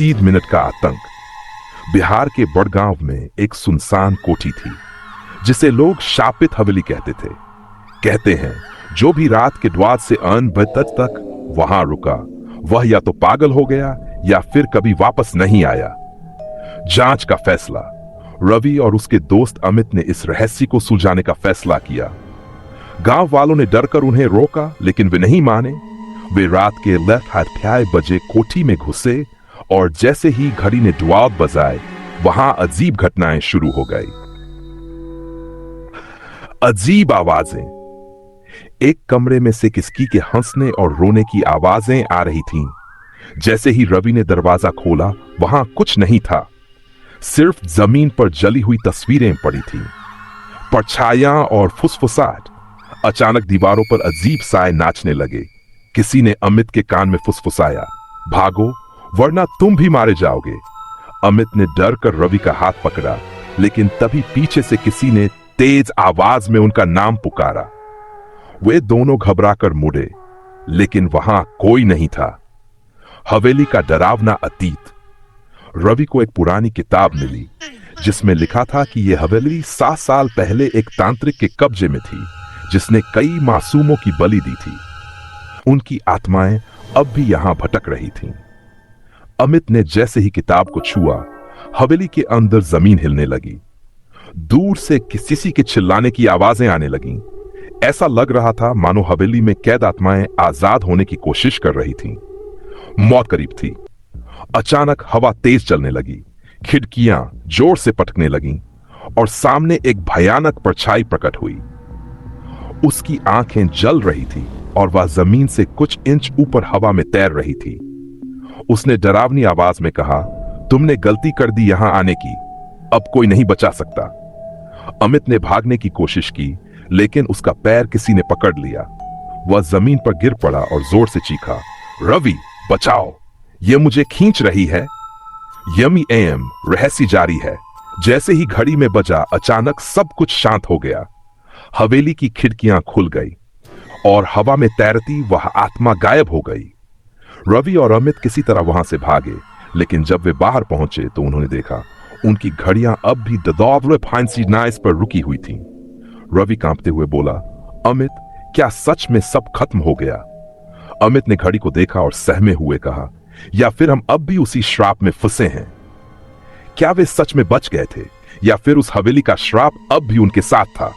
3 minute का आतंक। बिहार के बड़गांव में एक सुनसान कोठी थी जिसे लोग शापित हवेली कहते थे। कहते हैं जो भी रात के 12 से 1 बजे तक वहां रुका वह या तो पागल हो गया या फिर कभी वापस नहीं आया। जांच का फैसला। रवि और उसके दोस्त अमित ने इस रहस्य को सुलझाने का फैसला किया। गांव वालों ने डरकर उन्हें रोका लेकिन वे नहीं माने। वे रात के 5:30 बजे कोठी में घुसे और जैसे ही घड़ी ने 12 बजाए वहां अजीब घटनाएं शुरू हो गई। अजीब आवाजें। एक कमरे में से किसकी के हंसने और रोने की आवाजें आ रही थीं। जैसे ही रवि ने दरवाजा खोला वहां कुछ नहीं था, सिर्फ जमीन पर जली हुई तस्वीरें पड़ी थीं। परछाइयां और फुसफुसाहट। अचानक दीवारों पर अजीब साए नाचने लगे। किसी ने अमित के कान में फुसफुसाया, भागो वरना तुम भी मारे जाओगे। अमित ने डर कर रवि का हाथ पकड़ा लेकिन तभी पीछे से किसी ने तेज आवाज में उनका नाम पुकारा। वे दोनों घबराकर मुड़े लेकिन वहां कोई नहीं था। हवेली का डरावना अतीत। रवि को एक पुरानी किताब मिली जिसमें लिखा था कि यह हवेली 7 साल पहले एक तांत्रिक के कब्जे में थी जिसने कई मासूमों की बलि दी थी। उनकी आत्माएं अब भी यहां भटक रही थीं। अमित ने जैसे ही किताब को छुआ हवेली के अंदर जमीन हिलने लगी। दूर से किसी के चिल्लाने की आवाजें आने लगीं। ऐसा लग रहा था मानो हवेली में कैद आत्माएं आजाद होने की कोशिश कर रही थीं। मौत करीब थी। अचानक हवा तेज चलने लगी, खिड़कियां जोर से पटकने लगीं और सामने एक भयानक परछाई प्रकट हुई। उसकी आंखें जल रही थी और वह जमीन से कुछ इंच ऊपर हवा में तैर रही थी। उसने डरावनी आवाज में कहा, तुमने गलती कर दी यहां आने की, अब कोई नहीं बचा सकता। अमित ने भागने की कोशिश की लेकिन उसका पैर किसी ने पकड़ लिया। वह जमीन पर गिर पड़ा और जोर से चीखा, रवि बचाओ, यह मुझे खींच रही है। यमी एम रहस्य जारी है। जैसे ही घड़ी में बजा अचानक सब कुछ शांत हो गया। हवेली की खिड़कियां खुल गई और हवा में तैरती वह आत्मा गायब हो गई। रवि और अमित किसी तरह वहां से भागे लेकिन जब वे बाहर पहुंचे तो उन्होंने देखा उनकी घड़ियां अब भी पर रुकी हुई थीं। रवि कांपते हुए बोला, अमित क्या सच में सब खत्म हो गया? अमित ने घड़ी को देखा और सहमे हुए कहा, या फिर हम अब भी उसी श्राप में फंसे हैं? क्या वे सच में बच गए थे या फिर उस हवेली का श्राप अब भी उनके साथ था?